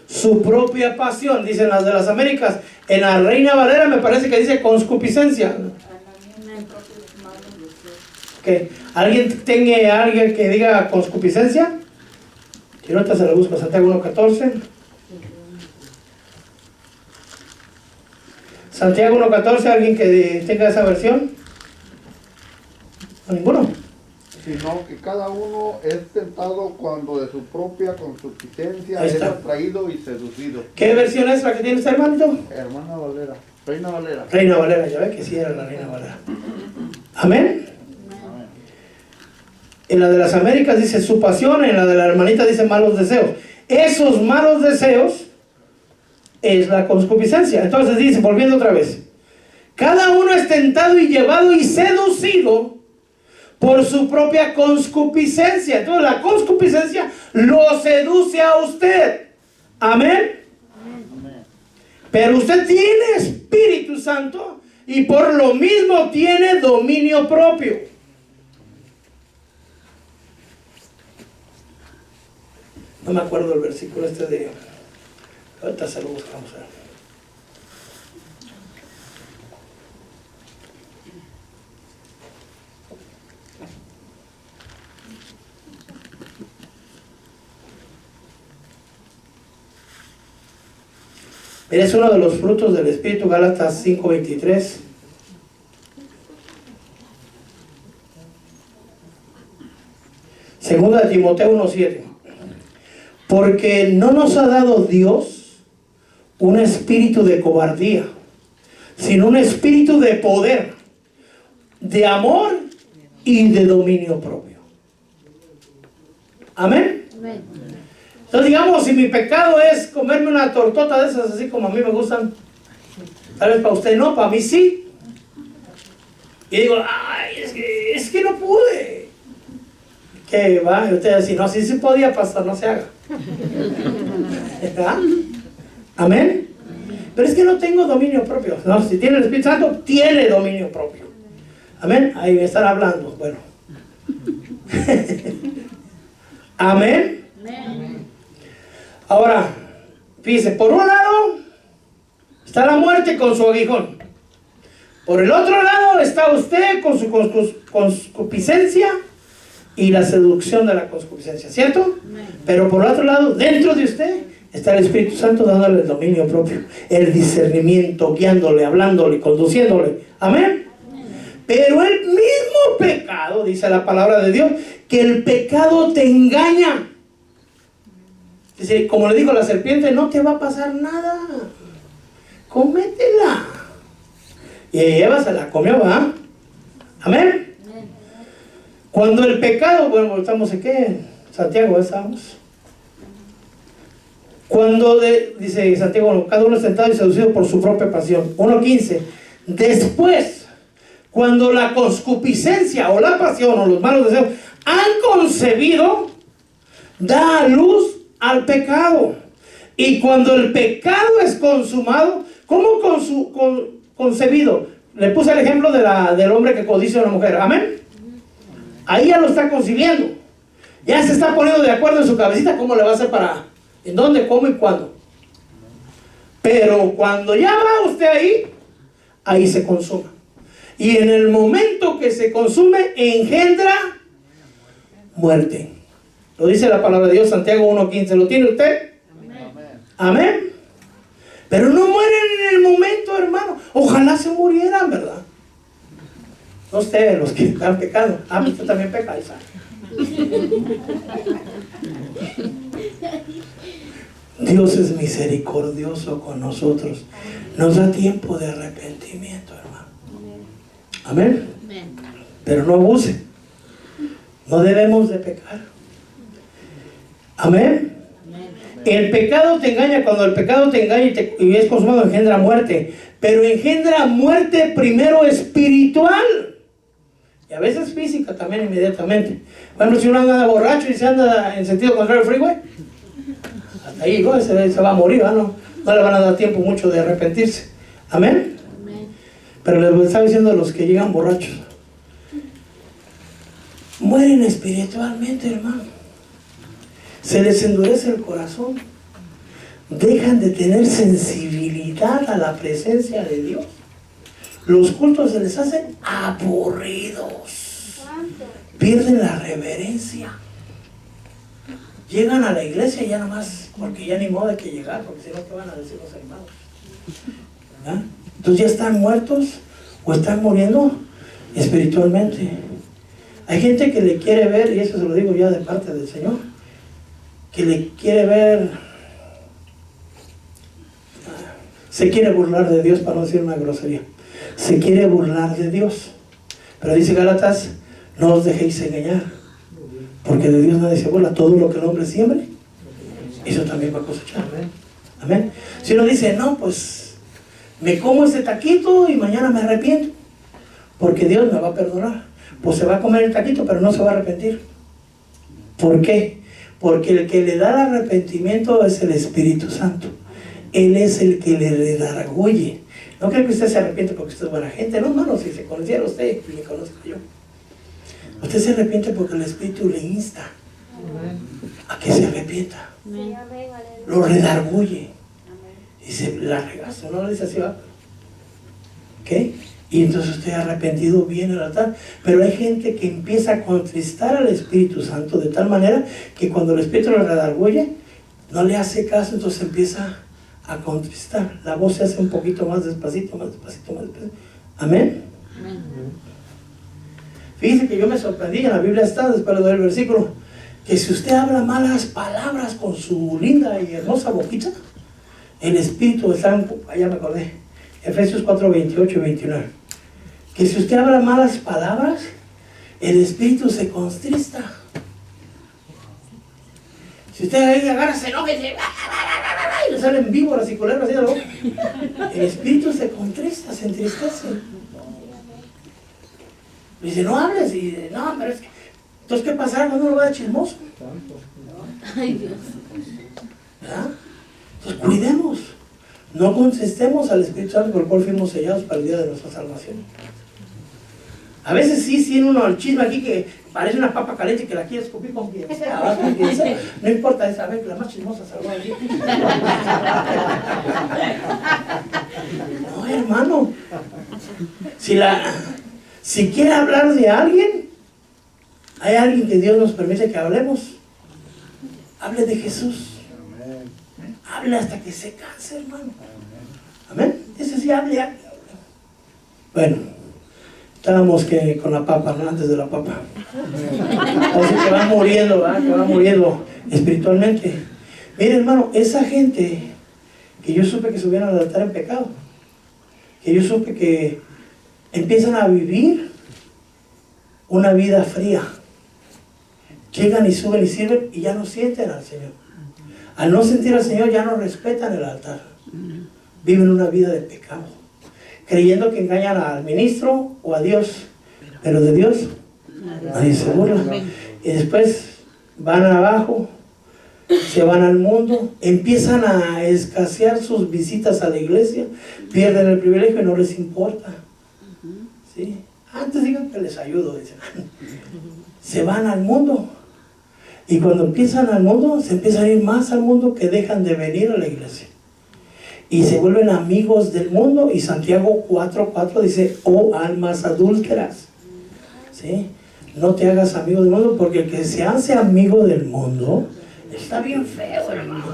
Su propia pasión, dicen las de las Américas. En la Reina Valera me parece que dice concupiscencia. Okay. ¿Alguien tenga alguien que diga concupiscencia? Si no, ahorita se lo busco. Santiago 1:14. Santiago 1:14, ¿alguien que tenga esa versión? ¿No, ninguno? Sino que cada uno es tentado cuando de su propia concupiscencia Ahí es está. atraído y seducido. ¿Qué versión es la que tiene usted, hermanito? Hermana Valera, Reina Valera. Reina Valera, ya ve que sí era la Reina Valera. Amén. En la de las Américas dice su pasión, en la de la hermanita dice malos deseos. Esos malos deseos es la concupiscencia. Entonces dice, volviendo otra vez, cada uno es tentado y llevado y seducido por su propia concupiscencia. Entonces la concupiscencia lo seduce a usted. Amén. Pero usted tiene Espíritu Santo y por lo mismo tiene dominio propio. No me acuerdo el versículo este de... Ahorita se lo buscamos. Es uno de los frutos del Espíritu, Gálatas 5:23. Segunda de Timoteo 1:7. Porque no nos ha dado Dios un espíritu de cobardía, sino un espíritu de poder, de amor y de dominio propio. Amén. Amén. Entonces, digamos, si mi pecado es comerme una tortota de esas, así como a mí me gustan, tal vez para usted no, para mí sí. Y digo, ay, es que no pude. ¿Qué va? Y usted dice, no, sí se podía, pastor, no se haga. ¿Verdad? Amén. Pero es que no tengo dominio propio. No, si tiene el Espíritu Santo, tiene dominio propio. Amén. Ahí me están hablando. Bueno. Amén. Amén. Ahora, fíjese, por un lado está la muerte con su aguijón. Por el otro lado está usted con su concupiscencia y la seducción de la concupiscencia, ¿cierto? Amén. Pero por el otro lado, dentro de usted está el Espíritu Santo dándole el dominio propio, el discernimiento, guiándole, hablándole, conduciéndole. Amén. Pero el mismo pecado, dice la palabra de Dios, que el pecado te engaña. Dice, como le dijo a la serpiente, no te va a pasar nada. Cómetela. Y Eva se la comió, ¿verdad? Amén. Amén. Cuando el pecado, bueno, estamos aquí en Santiago, estamos. Cuando dice Santiago, bueno, cada uno es tentado y seducido por su propia pasión. 1:15. Después, cuando la concupiscencia o la pasión o los malos deseos han concebido, da a luz al pecado. Y cuando el pecado es consumado, ¿cómo concebido? Le puse el ejemplo del hombre que codicia a una mujer. Amén. Ahí ya lo está concibiendo. Ya se está poniendo de acuerdo en su cabecita cómo le va a hacer para, en dónde, cómo y cuándo. Pero cuando ya va usted ahí se consuma. Y en el momento que se consume, engendra muerte. Lo dice la palabra de Dios, Santiago 1:15. ¿Lo tiene usted? Amén. Amén. Pero no mueren en el momento, hermano. Ojalá se murieran, ¿verdad? No ustedes los que han pecado. Ah, pues usted también peca, Isa. Dios es misericordioso con nosotros. Nos da tiempo de arrepentimiento, hermano. Amén. Amén. Pero no abuse. No debemos de pecar. Amén. El pecado te engaña. Cuando el pecado te engaña y es consumado, engendra muerte. Pero engendra muerte primero espiritual. Y a veces física también inmediatamente. Bueno, si uno anda borracho y se anda en sentido contrario al freeway, hasta ahí ¿no? se va a morir, ¿no? No le van a dar tiempo mucho de arrepentirse. Amén. Amén. Pero les estaba diciendo a los que llegan borrachos, mueren espiritualmente, hermano. Se les endurece el corazón. Dejan de tener sensibilidad a la presencia de Dios. Los cultos se les hacen aburridos. Pierden la reverencia. Llegan a la iglesia ya nada más, porque ya ni modo de que llegar, porque si no, ¿qué van a decir los hermanos? ¿Verdad? Entonces ya están muertos o están muriendo espiritualmente. Hay gente que le quiere ver, y eso se lo digo ya de parte del Señor, que le quiere ver, se quiere burlar de Dios, para no decir una grosería. Se quiere burlar de Dios. Pero dice Gálatas, no os dejéis engañar, porque de Dios nadie se burla. Todo lo que el hombre siembre, eso también va a cosechar. Amén. Si uno dice, no, pues me como ese taquito y mañana me arrepiento, porque Dios me va a perdonar. Pues se va a comer el taquito, pero no se va a arrepentir. ¿Por qué? Porque el que le da el arrepentimiento es el Espíritu Santo. Él es el que le redarguye. No creo que usted se arrepiente porque usted es buena gente. No, hermano, si se conociera usted, me conozco yo. Usted se arrepiente porque el Espíritu le insta a que se arrepienta. Lo redarguye. Dice, la regaste. No le dice así, va. ¿Ok? Y entonces usted arrepentido viene al altar. Pero hay gente que empieza a contristar al Espíritu Santo de tal manera que cuando el Espíritu lo redarguye, no le hace caso, entonces empieza a contristar. La voz se hace un poquito más despacito, más despacito, más despacito. Amén. Amén. Fíjese que yo me sorprendí, en la Biblia está, después le doy el versículo, que si usted habla malas palabras con su linda y hermosa boquita, el Espíritu está, allá me acordé, Efesios 4, 28 y 29, que si usted habla malas palabras, el Espíritu se contrista. Si usted ahí agarra, se enoja y le salen víboras y culebras así de la boca, el Espíritu se contrista, se entristece. Y dice, no hables, y dice, no, pero es que, entonces, ¿qué pasará cuando uno va de chismoso? Ay, Dios. ¿Verdad? Entonces, cuidemos, no contristemos al Espíritu Santo por el cual fuimos sellados para el día de nuestra salvación. A veces sí, tiene uno el chisme aquí que parece una papa caliente que la quiere escupir con quien sea, con quien sea. No importa, es saber que la más chismosa se va a ir. No, hermano. Si quiere hablar de alguien, hay alguien que Dios nos permite que hablemos. Hable de Jesús. Hable hasta que se canse, hermano. Amén. Ese sí, hable. Bueno, estábamos con la papa, ¿no? Antes de la papa. O sea, que van muriendo, ¿verdad? Que van muriendo espiritualmente. Mire, hermano, esa gente que yo supe que subieron al altar en pecado, que yo supe que empiezan a vivir una vida fría. Llegan y suben y sirven y ya no sienten al Señor. Al no sentir al Señor ya no respetan el altar. Viven una vida de pecado, creyendo que engañan al ministro o a Dios, pero de Dios nadie se burla. Y después van abajo, se van al mundo, empiezan a escasear sus visitas a la iglesia, pierden el privilegio y no les importa. ¿Sí? Antes digan que les ayudo, dicen. Se van al mundo. Y cuando empiezan al mundo, se empiezan a ir más al mundo que dejan de venir a la iglesia. Y se vuelven amigos del mundo. Y Santiago 4:4 dice, oh almas adúlteras, ¿sí? No te hagas amigo del mundo, porque el que se hace amigo del mundo está bien feo, hermano.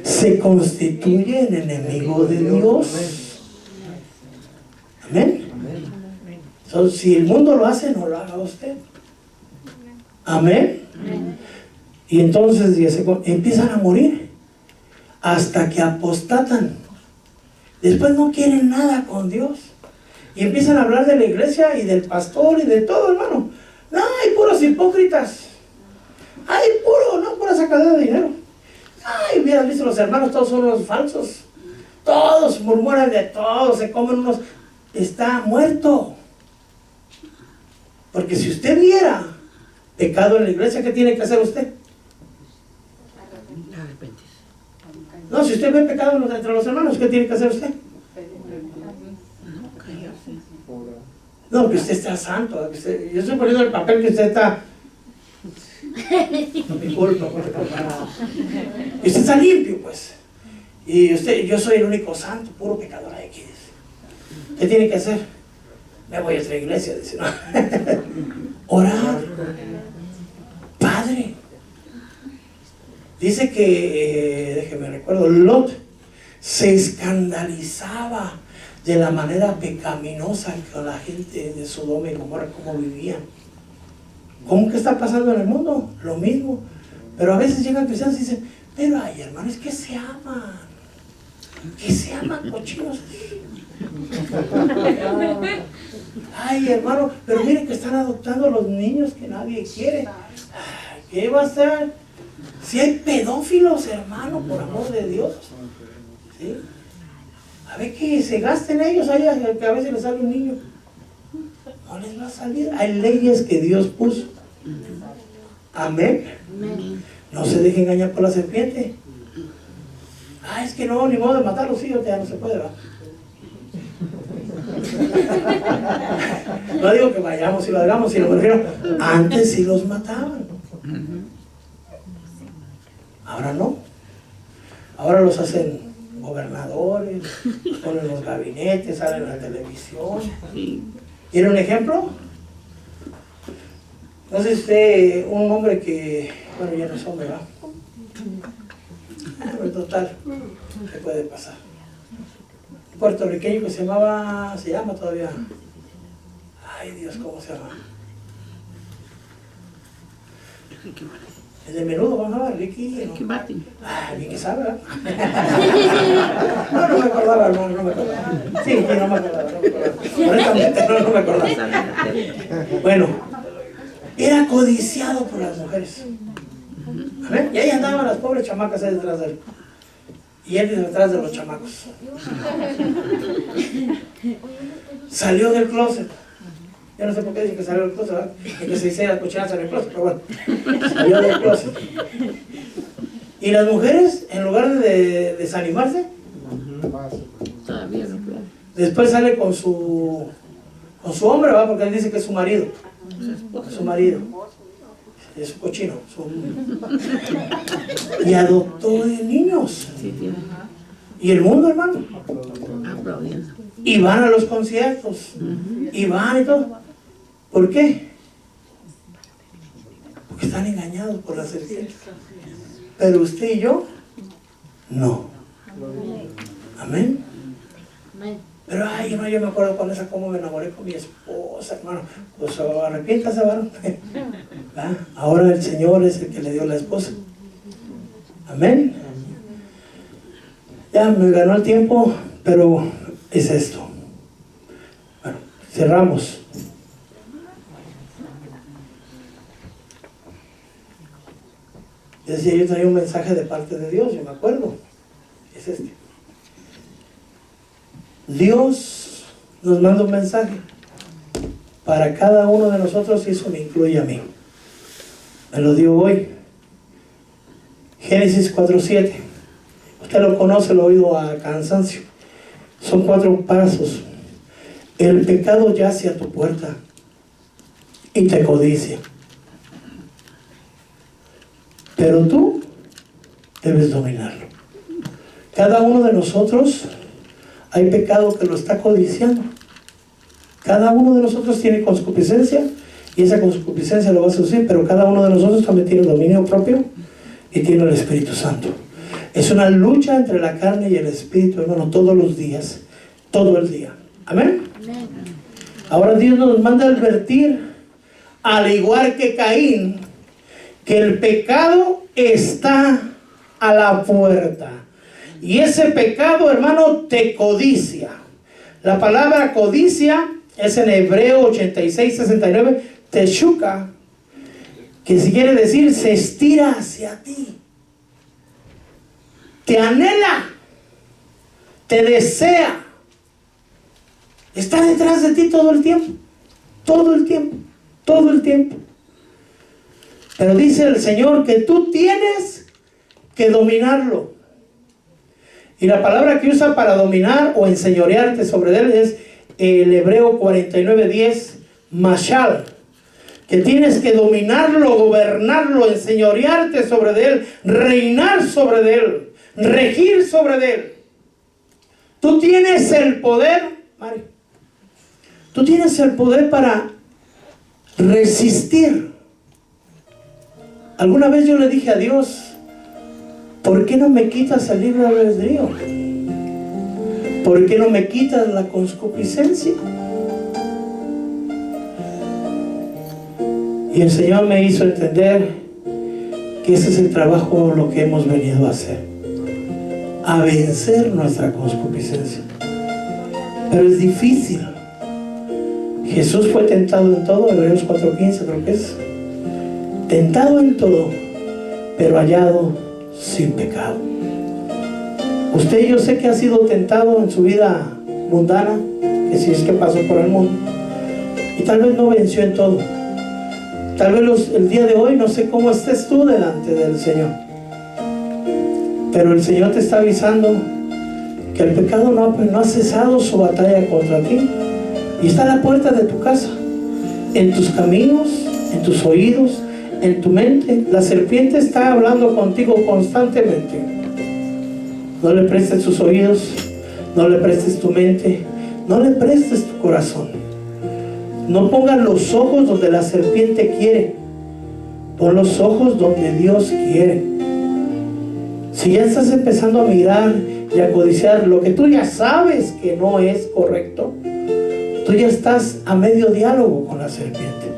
Se constituye en enemigo de Dios. Amén. Entonces, si el mundo lo hace, no lo haga usted. Amén. Y entonces empiezan a morir hasta que apostatan. Después no quieren nada con Dios. Y empiezan a hablar de la iglesia y del pastor y de todo, hermano. No, hay puros hipócritas. Hay pura sacadera de dinero. Ay, hubieras visto los hermanos, todos son unos falsos. Todos murmuran de todo, se comen unos. Está muerto. Porque si usted viera pecado en la iglesia, ¿qué tiene que hacer usted? No, si usted ve pecado entre los hermanos, ¿qué tiene que hacer usted? No, que usted está santo. Yo estoy poniendo el papel que usted está. No me culpa. Y usted está limpio, pues. Y yo soy el único santo, puro pecador aquí. Dice. ¿Qué tiene que hacer? Me voy a otra iglesia, dice. No. Orar. Padre. Dice que, déjeme recuerdo, Lot se escandalizaba de la manera pecaminosa con la gente de Sodoma y Gomorra, cómo vivían. ¿Cómo que está pasando en el mundo? Lo mismo. Pero a veces llegan cristianos y dicen, pero ay, hermanos, es que se aman. Que se aman, cochinos. Ay, hermano, pero miren que están adoptando a los niños que nadie quiere. ¿Qué va a ser? Si hay pedófilos, hermano, por amor de Dios. ¿Sí? A ver que se gasten ellos ahí, que a veces les sale un niño. No les va a salir. Hay leyes que Dios puso. Amén. No se deje engañar por la serpiente. Ah, es que no, ni modo de matar a los hijos, ya no se puede, ¿va? No digo que vayamos y lo hagamos, sino me refiero, antes sí los mataban. Ahora no. Ahora los hacen gobernadores, ponen los gabinetes, salen en la televisión. ¿Quiere un ejemplo? No sé si usted, un hombre que, bueno, ya no es hombre, ¿verdad? Pero total, ¿qué puede pasar? Un puertorriqueño que se llama todavía, ay Dios, ¿cómo se llama? El de Menudo, vamos a ver, Ricky. Ricky Martin. Ah, Ricky sabe, ¿verdad? No me acordaba, hermano, no me acordaba. Sí, no me acordaba. Honestamente, no me acordaba. Bueno, era codiciado por las mujeres. ¿Amén? Y ahí andaban las pobres chamacas ahí detrás de él. Y él detrás de los chamacos. Salió del closet. Yo no sé por qué dicen que salió del closet, ¿verdad? Y que se hiciera cucharaza en el closet, pero bueno. Salió del closet. Y las mujeres, en lugar de desanimarse, después sale con su hombre, ¿verdad? Porque él dice que es su marido. Es su marido. Es su cochino. Y adoptó niños. Y el mundo, hermano. Y van a los conciertos. Y van y todo. ¿Por qué? Porque están engañados por la serpiente. Pero usted y yo, no. Amén. Pero ay, no, yo me acuerdo con esa cómo me enamoré con mi esposa, hermano. Pues arrepiéntase, varón. Ahora el Señor es el que le dio la esposa. Amén. Ya me ganó el tiempo, pero es esto. Bueno, cerramos. Decía, yo traía un mensaje de parte de Dios, yo me acuerdo. Es este. Dios nos manda un mensaje para cada uno de nosotros y eso me incluye a mí. Me lo dio hoy. Génesis 4:7. Usted lo conoce, lo ha oído a cansancio. Son 4 pasos. El pecado yace a tu puerta y te codicia. Pero tú debes dominarlo. Cada uno de nosotros hay pecado que lo está codiciando. Cada uno de nosotros tiene concupiscencia y esa concupiscencia lo va a seducir, pero cada uno de nosotros también tiene dominio propio y tiene el Espíritu Santo. Es una lucha entre la carne y el Espíritu, hermano, todos los días, todo el día. Amén. Ahora Dios nos manda a advertir, al igual que Caín, que el pecado está a la puerta. Y ese pecado, hermano, te codicia. La palabra codicia es en Hebreo 86:69, teshuka, que si quiere decir se estira hacia ti, te anhela, te desea, está detrás de ti todo el tiempo, todo el tiempo, todo el tiempo. Pero dice el Señor que tú tienes que dominarlo. Y la palabra que usa para dominar o enseñorearte sobre él es el Hebreo 49:10, mashal, que tienes que dominarlo, gobernarlo, enseñorearte sobre él, reinar sobre él, regir sobre él. Tú tienes el poder, Mari, tú tienes el poder para resistir. Alguna vez yo le dije a Dios, ¿por qué no me quitas el libre albedrío? ¿Por qué no me quitas la concupiscencia? Y el Señor me hizo entender que ese es el trabajo, lo que hemos venido a hacer, a vencer nuestra concupiscencia. Pero es difícil. Jesús fue tentado en todo, Hebreos 4:15 creo que es. Tentado en todo, pero hallado sin pecado. Usted, yo sé que ha sido tentado en su vida mundana, que si es que pasó por el mundo, y tal vez no venció en todo. Tal vez el día de hoy no sé cómo estés tú delante del Señor, pero el Señor te está avisando que el pecado no ha cesado su batalla contra ti, y está a la puerta de tu casa, en tus caminos, en tus oídos, en tu mente. La serpiente está hablando contigo constantemente. No le prestes tus oídos, no le prestes tu mente, no le prestes tu corazón. No pongas los ojos donde la serpiente quiere, pon los ojos donde Dios quiere. Si ya estás empezando a mirar y a codiciar lo que tú ya sabes que no es correcto, tú ya estás a medio diálogo con la serpiente.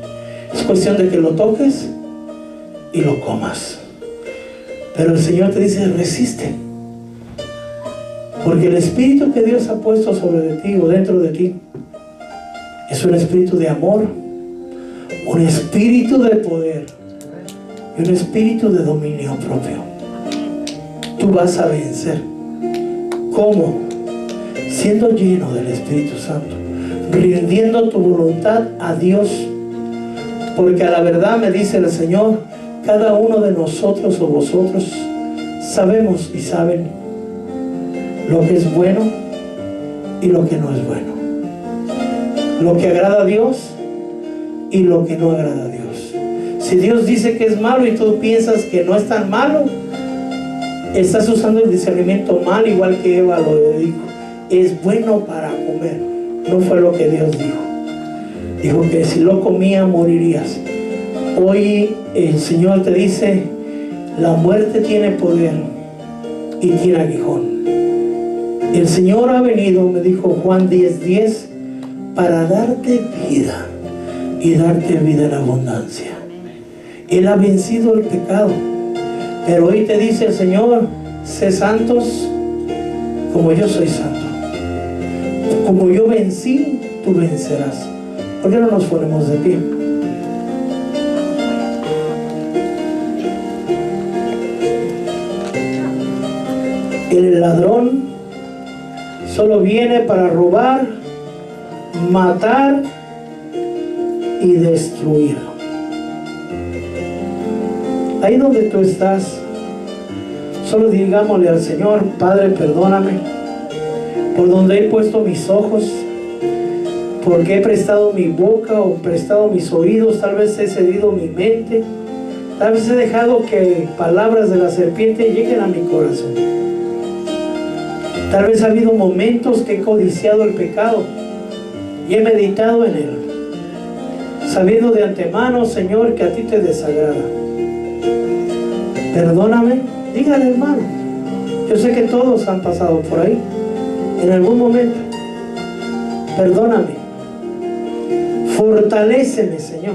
Es cuestión de que lo toques y lo comas. Pero el Señor te dice, resiste, porque el espíritu que Dios ha puesto sobre ti o dentro de ti es un espíritu de amor, un espíritu de poder y un espíritu de dominio propio. Tú vas a vencer. ¿Cómo? Siendo lleno del Espíritu Santo, rindiendo tu voluntad a Dios, porque a la verdad, me dice el Señor, cada uno de nosotros o vosotros sabemos y saben lo que es bueno y lo que no es bueno, lo que agrada a Dios y lo que no agrada a Dios. Si Dios dice que es malo y tú piensas que no es tan malo, estás usando el discernimiento mal, igual que Eva lo dijo. Es bueno para comer. No fue lo que Dios dijo. Dijo que si lo comía morirías. Hoy el Señor te dice, la muerte tiene poder y tiene aguijón. El Señor ha venido, me dijo Juan 10:10, para darte vida y darte vida en abundancia. Él ha vencido el pecado, pero hoy te dice el Señor, sé santos como yo soy santo. Como yo vencí, tú vencerás. ¿Por qué no nos ponemos de pie? El ladrón solo viene para robar, matar y destruir. Ahí donde tú estás, solo digámosle al Señor, Padre, perdóname por donde he puesto mis ojos, porque he prestado mi boca o prestado mis oídos, tal vez he cedido mi mente, tal vez he dejado que palabras de la serpiente lleguen a mi corazón. Tal vez ha habido momentos que he codiciado el pecado y he meditado en él, sabiendo de antemano, Señor, que a ti te desagrada. Perdóname, dígale, hermano. Yo sé que todos han pasado por ahí en algún momento. Perdóname. Fortaléceme, Señor.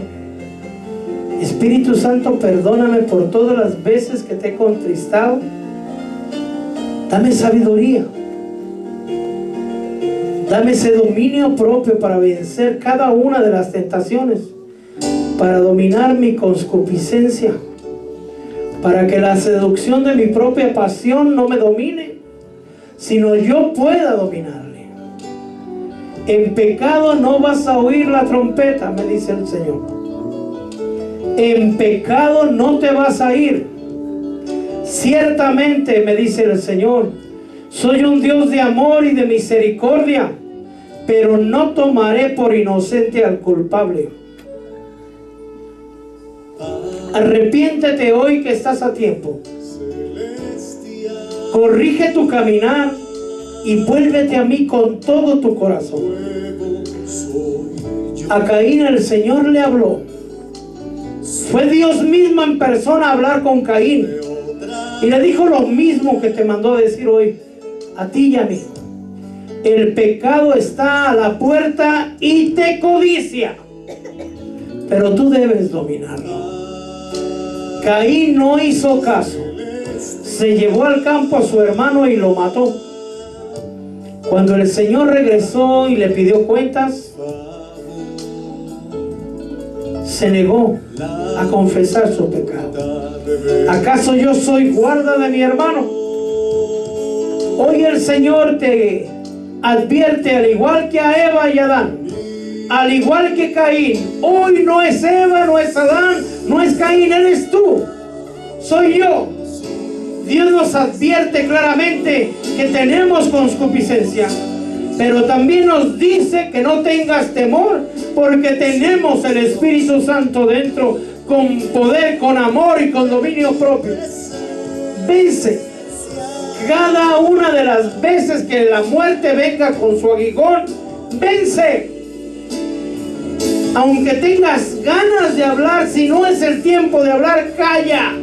Espíritu Santo, perdóname por todas las veces que te he contristado. Dame sabiduría. Dame ese dominio propio para vencer cada una de las tentaciones, para dominar mi concupiscencia, para que la seducción de mi propia pasión no me domine, sino yo pueda dominarle. En pecado no vas a oír la trompeta, me dice el Señor. En pecado no te vas a ir. Ciertamente, me dice el Señor, soy un Dios de amor y de misericordia, pero no tomaré por inocente al culpable. Arrepiéntete hoy que estás a tiempo. Corrige tu caminar y vuélvete a mí con todo tu corazón. A Caín el Señor le habló. Fue Dios mismo en persona a hablar con Caín y le dijo lo mismo que te mandó a decir hoy a ti y a mí. El pecado está a la puerta y te codicia, pero tú debes dominarlo. Caín no hizo caso. Se llevó al campo a su hermano y lo mató. Cuando el Señor regresó y le pidió cuentas, se negó a confesar su pecado. ¿Acaso yo soy guarda de mi hermano? Hoy el Señor te advierte, al igual que a Eva y Adán, al igual que Caín. Hoy no es Eva, no es Adán, no es Caín, eres tú, soy yo. Dios nos advierte claramente que tenemos concupiscencia, pero también nos dice que no tengas temor, porque tenemos el Espíritu Santo dentro, con poder, con amor y con dominio propio. Vence cada una de las veces que la muerte venga con su aguijón. Vence. Aunque tengas ganas de hablar, si no es el tiempo de hablar, calla.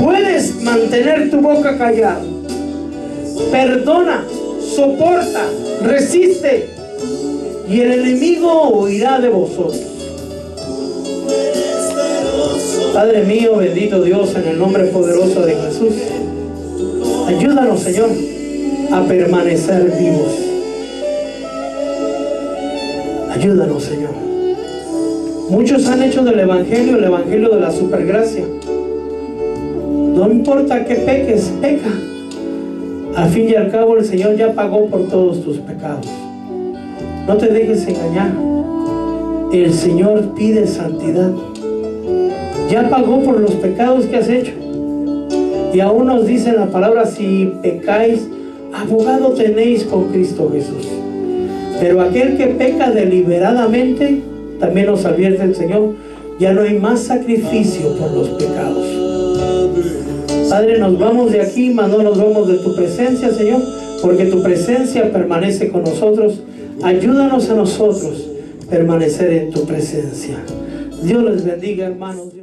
Puedes mantener tu boca callada. Perdona, soporta, resiste, y el enemigo huirá de vosotros. Padre mío, bendito Dios, en el nombre poderoso de Jesús, ayúdanos, Señor, a permanecer vivos. Ayúdanos, Señor. Muchos han hecho del Evangelio el Evangelio de la supergracia. No importa que peques, peca. Al fin y al cabo el Señor ya pagó por todos tus pecados. No te dejes engañar. El Señor pide santidad. Ya pagó por los pecados que has hecho. Y aún nos dice la palabra: si pecáis, abogado tenéis con Cristo Jesús. Pero aquel que peca deliberadamente, también nos advierte el Señor, ya no hay más sacrificio por los pecados. Padre, nos vamos de aquí, mas no nos vamos de tu presencia, Señor, porque tu presencia permanece con nosotros. Ayúdanos a nosotros permanecer en tu presencia. Dios les bendiga, hermanos.